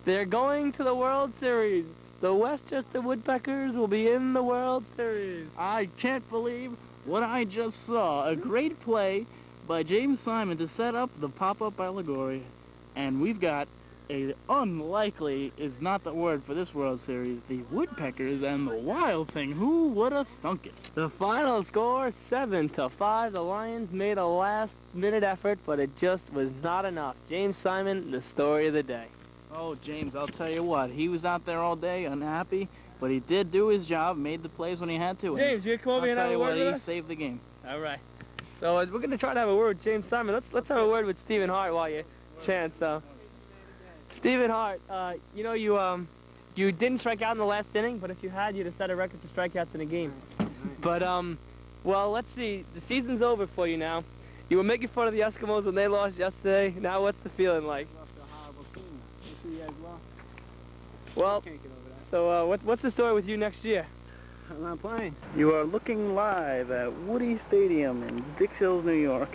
They're going to the World Series. The Westchester Woodpeckers will be in the World Series. I can't believe what I just saw. A great play by James Simon to set up the pop-up allegory. And we've got a unlikely is not the word for this World Series. The Woodpeckers and the Wild Thing. Who would have thunk it? The final score, 7-5. The Lions made a last-minute effort, but it just was not enough. James Simon, the story of the day. Oh, James, I'll tell you what. He was out there all day, unhappy, but he did do his job, made the plays when he had to. James, you come over here and have a word with us? He saved the game. All right. So we're going to try to have a word with James Simon. Let's have a word with Stephen Hart while you chance. Stephen Hart, you know, you didn't strike out in the last inning, but if you had, you'd have set a record for strikeouts in a game. But, well, let's see. The season's over for you now. You were making fun of the Eskimos when they lost yesterday. Now what's the feeling like? Well, so what's the story with you next year? I'm not playing. You are looking live at Woody Stadium in Dix Hills, New York.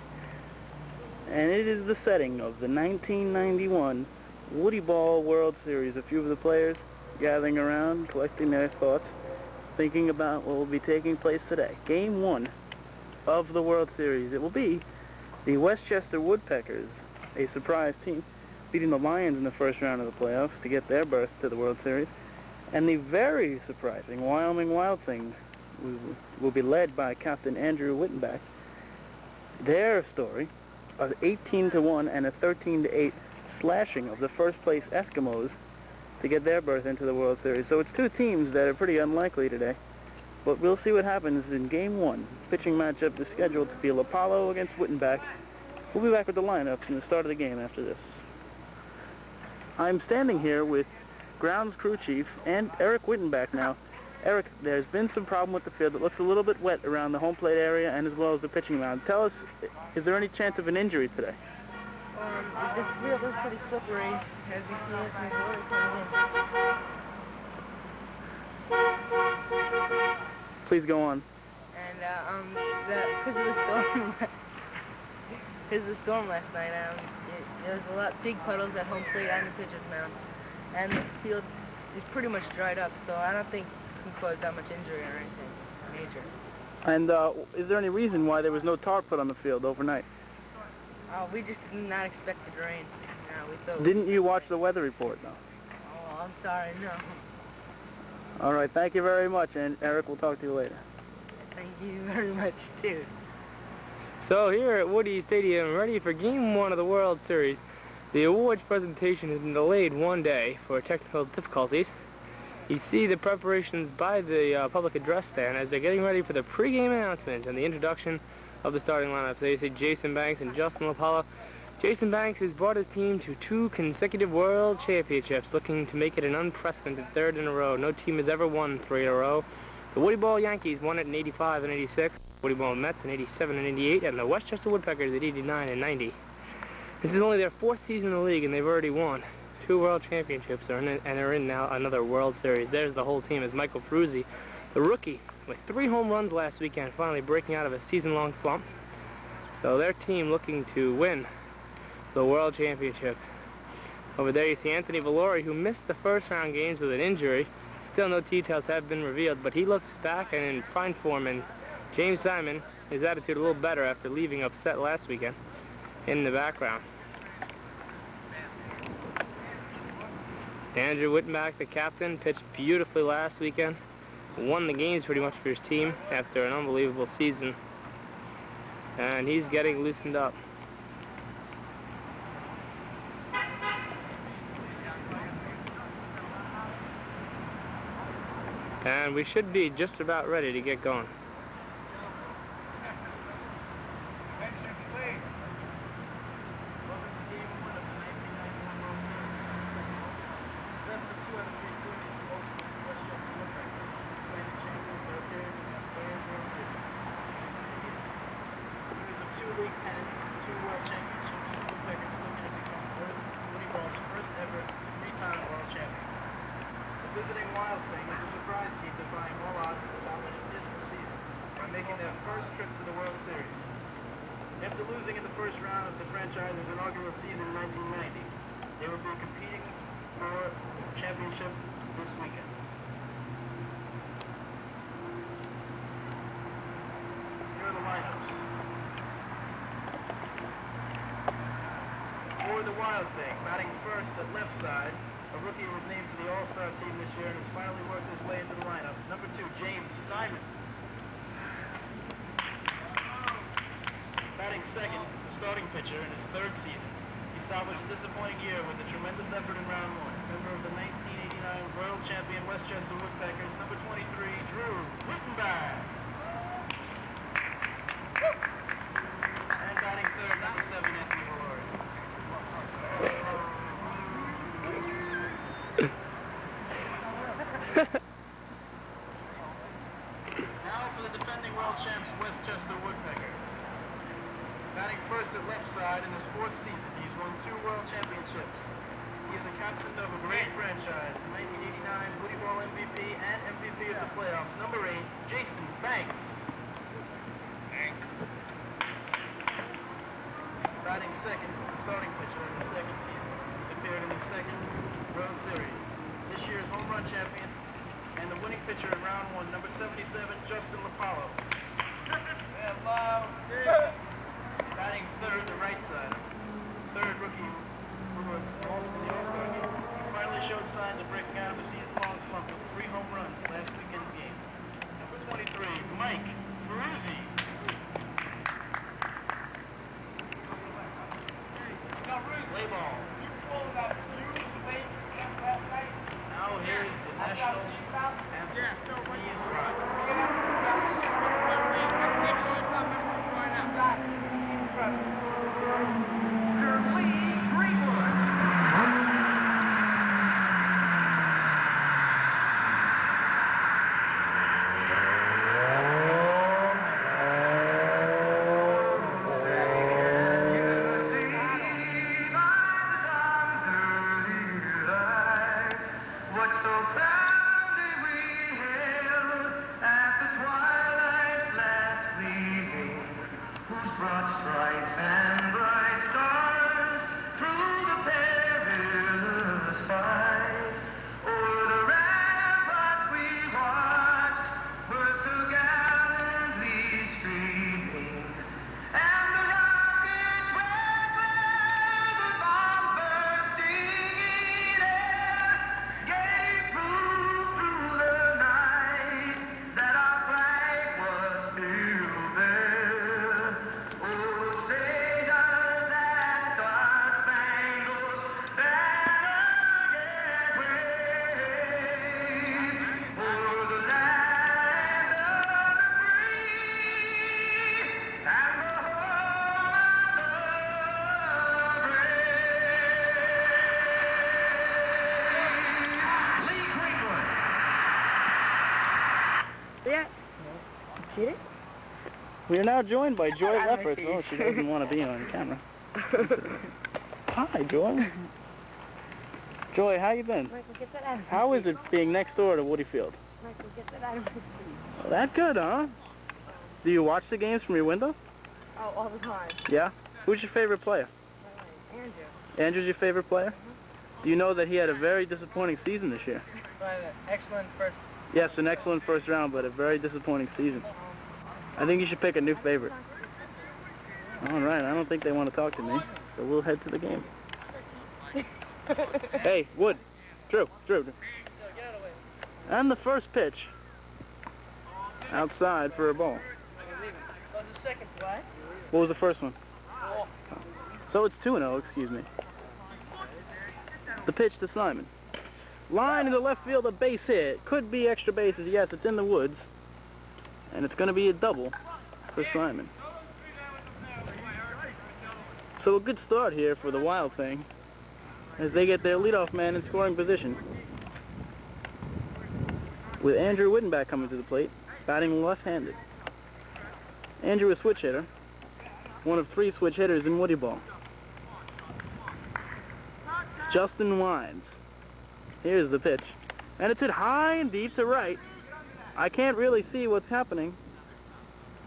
And it is the setting of the 1991 Woodyball World Series. A few of the players gathering around, collecting their thoughts, thinking about what will be taking place today. Game 1 of the World Series. It will be the Westchester Woodpeckers, a surprise team, beating the Lions in the first round of the playoffs to get their berth to the World Series. And the very surprising Wyoming Wild Thing will be led by Captain Andrew Wittenbach. Their story of 18-1 and a 13-8 slashing of the first-place Eskimos to get their berth into the World Series. So it's two teams that are pretty unlikely today. But we'll see what happens in Game 1. Pitching matchup is scheduled to be Lapallo against Wittenbach. We'll be back with the lineups in the start of the game after this. I'm standing here with grounds crew chief and Eric Wittenbach now. Eric, there's been some problem with the field. It looks a little bit wet around the home plate area and as well as the pitching mound. Tell us, is there any chance of an injury today? This field is pretty slippery, as you see it from the water coming in. Please go on. And because of the storm, last night, there was a lot big puddles at home plate and the pitcher's mound, and the field is pretty much dried up. So I don't think it can cause that much injury or anything major. And is there any reason why there was no tarp put on the field overnight? We just did not expect it to rain. We thought. Didn't you watch the weather report, though? Oh, I'm sorry, no. All right, thank you very much, and Eric, we'll talk to you later. Thank you very much, too. So here at Woody Stadium, ready for Game 1 of the World Series. The awards presentation has been delayed one day for technical difficulties. You see the preparations by the public address stand as they're getting ready for the pregame announcement and the introduction of the starting lineup. So you see Jason Banks and Justin Lapallo. Jason Banks has brought his team to 2 consecutive World Championships, looking to make it an unprecedented 3rd in a row. No team has ever won 3 in a row. The Woodyball Yankees won it in 85 and 86, Woodyball Mets in 87 and 88, and the Westchester Woodpeckers at 89 and 90. This is only their 4th season in the league, and they've already won 2 World Championships, and are in now another World Series. There's the whole team as Michael Fruzzi, the rookie, with 3 home runs last weekend, finally breaking out of a season-long slump. So their team looking to win the World Championship. Over there you see Anthony Valori, who missed the first round games with an injury. Still no details have been revealed, but he looks back and in fine form. And James Simon, his attitude a little better after leaving upset last weekend, in the background. Andrew Wittenbach, the captain, pitched beautifully last weekend. Won the games pretty much for his team after an unbelievable season. And he's getting loosened up. And we should be just about ready to get going. Visiting Wild Thing is a surprise team defying all odds to salvage a dismal season by making their first trip to the World Series. After losing in the first round of the franchise's inaugural season in 1990, they will be competing for Championship this weekend. Here are the lineups. For the Wild Thing, batting first at left side, a rookie was named to the All-Star team this year and has finally worked his way into the lineup. Number 2, James Simon. Batting second, the starting pitcher in his 3rd season. He salvaged a disappointing year with a tremendous effort in round 1. Member of the 1989 World Champion Westchester Woodpeckers, number 23, Drew Woodyball. And batting third, number 7, Anthony Valori. Now for the defending world champs, Westchester Woodpeckers. Batting first at left side in his 4th season, he's won 2 world championships. He is the captain of a great franchise, the 1989 Woodyball MVP and MVP of the playoffs, number 8, Jason Banks. Batting second, the starting pitcher in the 2nd season. He's appeared in the 2nd World Series. This year's home run champion and the winning pitcher in round 1, number 77, Justin Lapallo. Batting third, the right side. Third rookie who was also in the All-Star game. Finally showed signs of breaking out of a season-long slump with 3 home runs last weekend's game. Number 23, Mike Ferruzzi. Play ball. Now here's the national anthem. Please rise. Yeah. Get it? We are now joined by Joy Lefferts. Oh, she doesn't want to be on camera. Hi, Joy. Joy, how you been? Michael, get that out of How is it being next door to Woody Field? Michael, get that out of my face. Well, that good, huh? Do you watch the games from your window? Oh, all the time. Yeah? Who's your favorite player? Andrew. Andrew's your favorite player? Do you know that he had a very disappointing season this year? Excellent first. Yes, an excellent first round, but a very disappointing season. I think you should pick a new favorite. All right, I don't think they want to talk to me, so we'll head to the game. Hey, Wood. Drew. And the first pitch. Outside for a ball. What's the second play? What was the first one? So it's 2-0, excuse me. The pitch to Simon. Line in the left field, a base hit. Could be extra bases. Yes, it's in the woods. And it's going to be a double for Simon. So a good start here for the Wild Thing as they get their leadoff man in scoring position. With Andrew Woodyball coming to the plate, batting left-handed. Andrew a switch hitter, one of 3 switch hitters in Woodyball. Justin winds. Here's the pitch. And it's hit high and deep to right. I can't really see what's happening.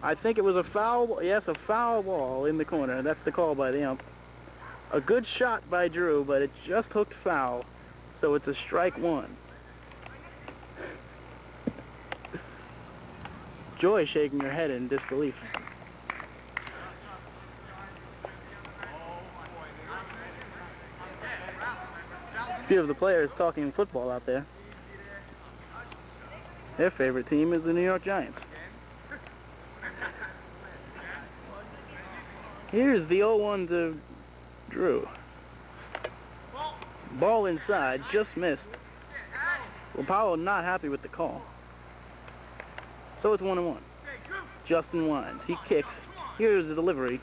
I think it was a foul, yes, a foul ball in the corner. That's the call by the ump. A good shot by Drew, but it just hooked foul. So it's a strike one. Joy shaking her head in disbelief. A few of the players talking football out there. Their favorite team is the New York Giants. Here's the 0-1 to Drew. Ball inside, just missed. Well, Powell not happy with the call. So it's 1-1. Justin winds. He kicks. Here's the delivery.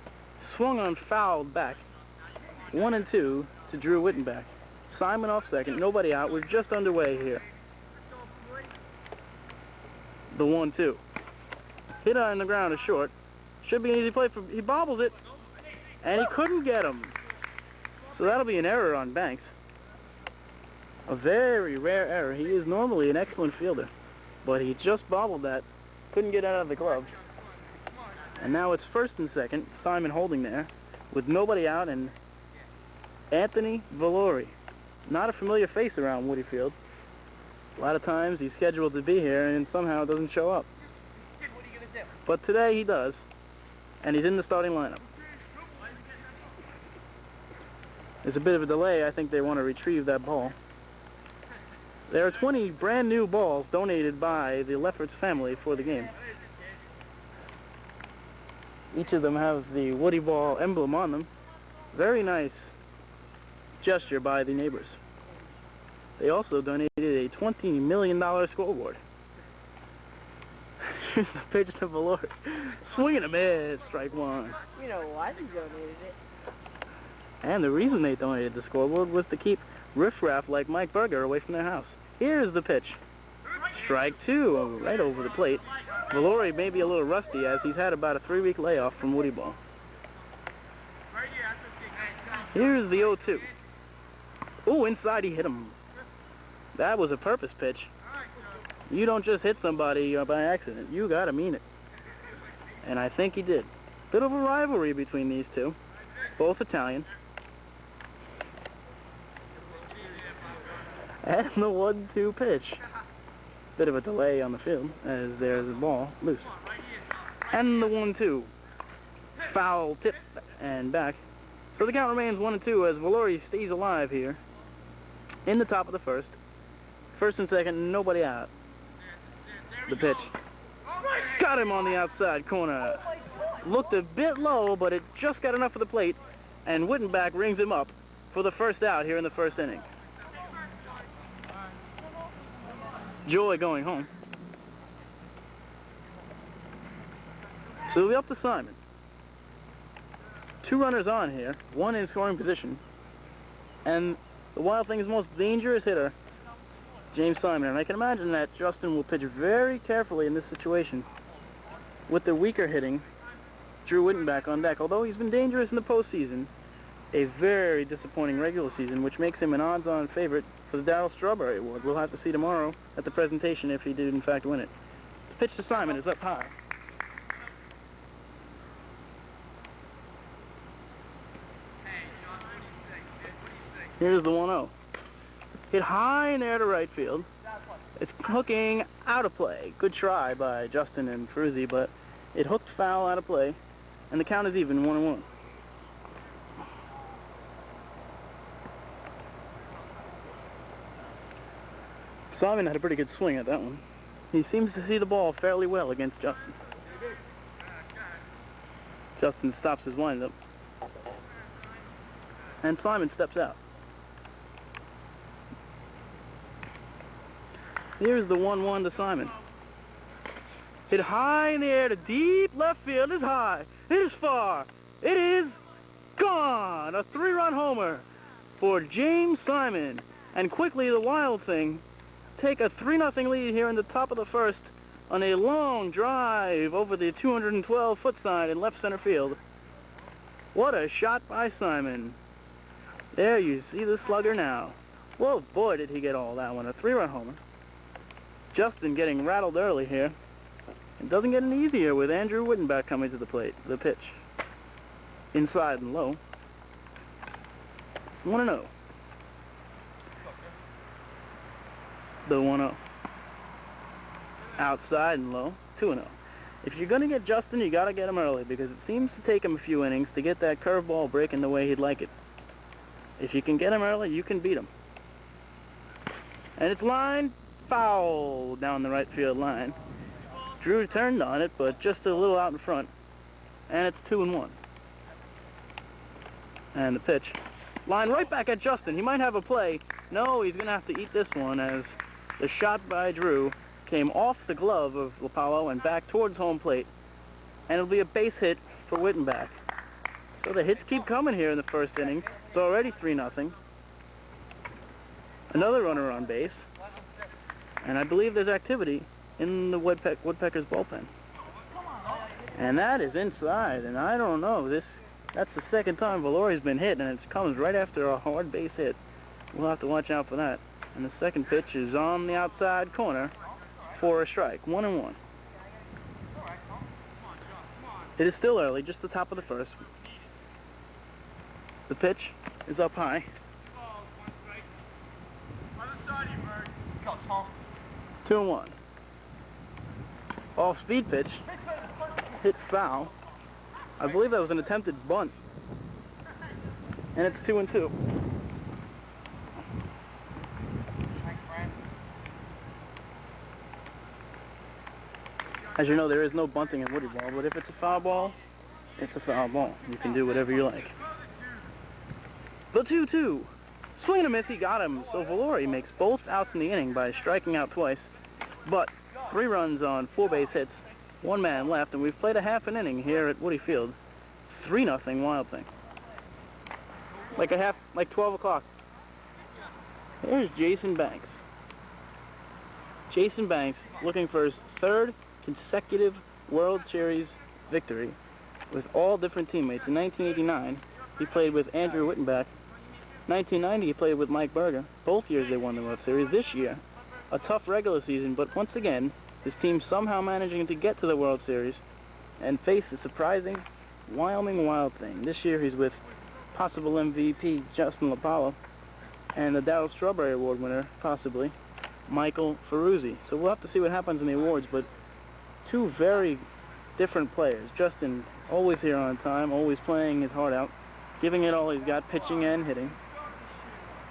Swung on, fouled back. 1-2 to Drew Wittenbach. Simon off second. Nobody out. We're just underway here. The 1-2. Hit on the ground is short. Should be an easy play for. He bobbles it. And he couldn't get him. So that'll be an error on Banks. A very rare error. He is normally an excellent fielder. But he just bobbled that. Couldn't get out of the glove. And now it's first and second. Simon holding there. With nobody out and Anthony Valori. Not a familiar face around Woody Field. A lot of times he's scheduled to be here and somehow doesn't show up. But today he does. And he's in the starting lineup. There's a bit of a delay. I think they want to retrieve that ball. There are 20 brand new balls donated by the Lefferts family for the game. Each of them have the Woodyball emblem on them. Very nice gesture by the neighbors. They also donated a $20 million scoreboard. Here's the pitch to Valori. Swing and a miss, strike one. You know why they donated it? And the reason they donated the scoreboard was to keep riffraff like Mike Berger away from their house. Here's the pitch. Strike two, right over the plate. Valori may be a little rusty as he's had about a 3-week layoff from Woodyball. Here's the 0-2. Ooh, inside he hit him. That was a purpose pitch. You don't just hit somebody by accident. You gotta mean it. And I think he did. Bit of a rivalry between these two. Both Italian. And the 1-2 pitch. Bit of a delay on the field as there's a ball loose. And the 1-2. Foul tip and back. So the count remains 1-2 as Valori stays alive here. In the top of the first. First and second, nobody out. The pitch. Got him on the outside corner. Looked a bit low, but it just got enough of the plate. And Wittenbach rings him up for the first out here in the first inning. Joy going home. So it'll be up to Simon. 2 runners on here, 1 in scoring position. And the Wild Thing's most dangerous hitter, James Simon. And I can imagine that Justin will pitch very carefully in this situation with the weaker hitting Drew Wittenbach on deck. Although he's been dangerous in the postseason, a very disappointing regular season, which makes him an odds-on favorite for the Darryl Strawberry Award. We'll have to see tomorrow at the presentation if he did in fact win it. The pitch to Simon is up high. Here's the 1-0. Hit high in there to right field. It's hooking out of play. Good try by Justin and Ferruzzi, but it hooked foul out of play, and the count is even 1-1. Simon had a pretty good swing at that one. He seems to see the ball fairly well against Justin. Justin stops his windup. And Simon steps out. Here's the 1-1 to Simon. Hit high in the air to deep left field. Is high. It is far. It is gone. A 3-run homer for James Simon. And quickly the Wild Thing take a 3-0 lead here in the top of the first on a long drive over the 212-foot side in left center field. What a shot by Simon. There you see the slugger now. Well, boy, did he get all that one. A 3-run homer. Justin getting rattled early here. It doesn't get any easier with Andrew Wittenbach coming to the plate. The pitch. Inside and low. 1-0. The 1-0. Outside and low. 2-0. If you're going to get Justin, you got to get him early because it seems to take him a few innings to get that curveball breaking the way he'd like it. If you can get him early, you can beat him. And it's line foul down the right field line. Drew turned on it, but just a little out in front. And it's 2-1. And the pitch. Line right back at Justin. He might have a play. No, he's going to have to eat this one as the shot by Drew came off the glove of Lapallo and back towards home plate. And it'll be a base hit for Wittenbach. So the hits keep coming here in the first inning. It's already 3-0. Another runner on base. And I believe there's activity in the Woodpeckers bullpen. And that is inside, and I don't know, that's the second time Valori's been hit, and it comes right after a hard base hit. We'll have to watch out for that. And the second pitch is on the outside corner for a strike, 1-1. It is still early, just the top of the first. The pitch is up high. 2-1. Off-speed pitch, hit foul. I believe that was an attempted bunt. And it's 2-2. As you know, there is no bunting in Woodyball, but if it's a foul ball, it's a foul ball. You can do whatever you like. The 2-2. Swing and a miss, he got him. So Valori makes both outs in the inning by striking out twice. But 3 runs on 4 base hits, 1 man left, and we've played a half an inning here at Woody Field. 3-0 Wild Thing. Like 12 o'clock. There's Jason Banks. Jason Banks looking for his 3rd consecutive World Series victory with all different teammates. In 1989, he played with Andrew Wittenbach. 1990, he played with Mike Berger. Both years they won the World Series. This year, a tough regular season, but once again, his team somehow managing to get to the World Series and face the surprising Wyoming Wild Thing. This year he's with possible MVP Justin Lapallo and the Darryl Strawberry Award winner, possibly, Michael Ferruzzi. So we'll have to see what happens in the awards, but 2 very different players. Justin always here on time, always playing his heart out, giving it all he's got, pitching and hitting.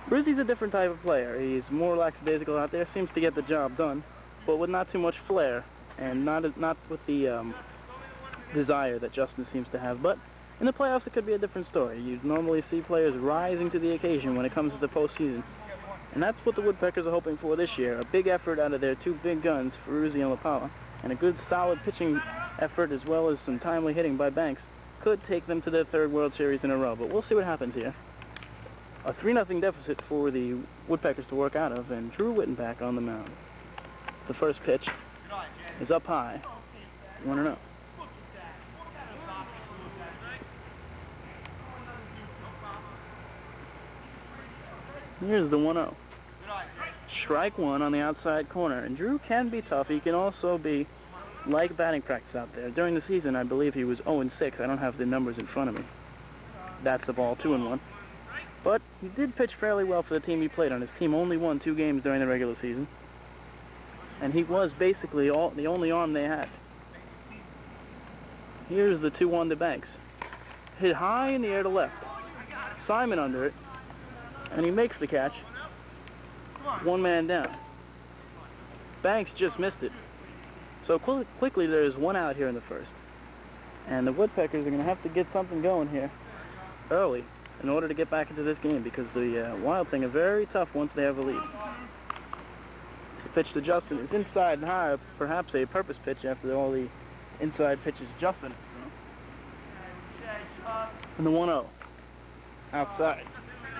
Ferruzzi's a different type of player. He's more lackadaisical out there, seems to get the job done, but with not too much flair and not with the desire that Justin seems to have. But in the playoffs, it could be a different story. You normally see players rising to the occasion when it comes to the postseason. And that's what the Woodpeckers are hoping for this year. A big effort out of their 2 big guns, Ferruzzi and Lapallo, and a good solid pitching effort as well as some timely hitting by Banks could take them to their 3rd World Series in a row. But we'll see what happens here. A 3-0 deficit for the Woodpeckers to work out of, and Drew Wittenbach on the mound. The first pitch is up high, 1-0. Here's the 1-0. Strike 1 on the outside corner. And Drew can be tough. He can also be like batting practice out there. During the season, I believe he was 0-6. I don't have the numbers in front of me. That's the ball, 2-1. But he did pitch fairly well for the team he played on. His team only won 2 games during the regular season. And he was basically the only arm they had. Here's the 2-1 to Banks. Hit high in the air to left. Simon under it. And he makes the catch. 1 man down. Banks just missed it. So quickly there's 1 out here in the first. And the Woodpeckers are going to have to get something going here early in order to get back into this game because the Wild Thing are very tough once they have a lead. The pitch to Justin is inside and high, perhaps a purpose pitch after all the inside pitches Justin has thrown. And the 1-0 outside.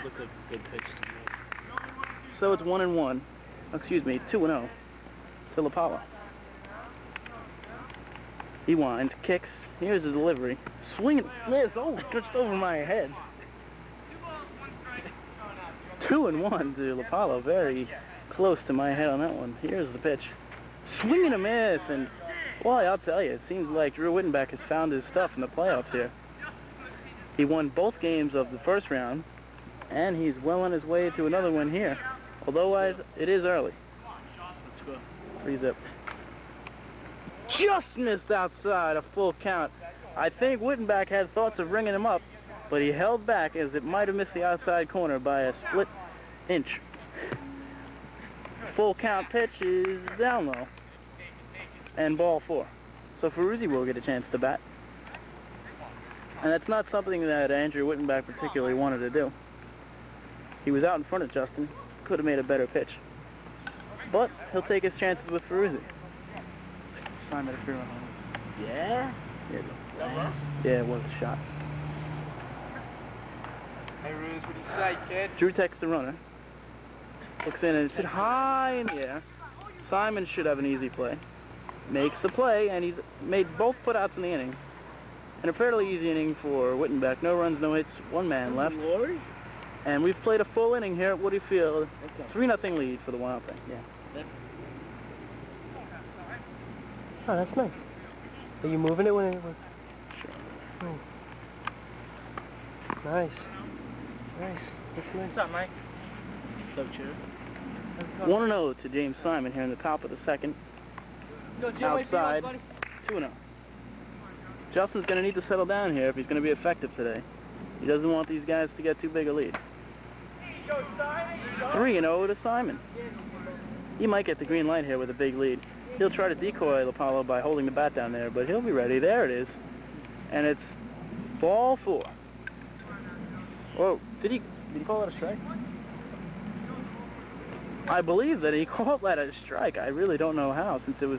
Looked like a good pitch to me. So it's 1-1. Excuse me, 2-0 to Lapallo. He winds, kicks. Here's the delivery. Swinging, miss. Oh, just over my head. 2-1 to Lapallo. Very close to my head on that one. Here's the pitch. Swing and a miss. And, boy, I'll tell you, it seems like Drew Wittenbach has found his stuff in the playoffs here. He won both games of the first round, and he's well on his way to another one here, although it is early. score. 3-zip. Just missed outside, a full count. I think Wittenbach had thoughts of ringing him up, but he held back as it might have missed the outside corner by a split inch. Full count pitch is down low. And ball 4. So Ferruzzi will get a chance to bat. And that's not something that Andrew Wittenbach particularly wanted to do. He was out in front of Justin. Could have made a better pitch. But he'll take his chances with Ferruzzi. Simon, a free run home. Yeah? Yeah, it was a shot. Hey, Ruse, what do you say, kid? Drew texts the runner. Looks in and it's hit high in the air. Simon should have an easy play. Makes the play, and he's made both putouts in the inning. And a fairly easy inning for Wittenbach. No runs, no hits, 1 man left. And we've played a full inning here at Woody Field. 3-0 lead for the Wild Thing. Yeah. Oh, that's nice. Are you moving it when it... Sure. Oh. Nice. Nice. That's nice. What's up, Mike? 1-0 to James Simon here in the top of the second. Outside, 2-0. Justin's going to need to settle down here if he's going to be effective today. He doesn't want these guys to get too big a lead. 3-0 to Simon. He might get the green light here with a big lead. He'll try to decoy Apollo by holding the bat down there, but he'll be ready. There it is. And it's ball 4. Whoa, did he call that a strike? I believe that he called that a strike. I really don't know how, since it was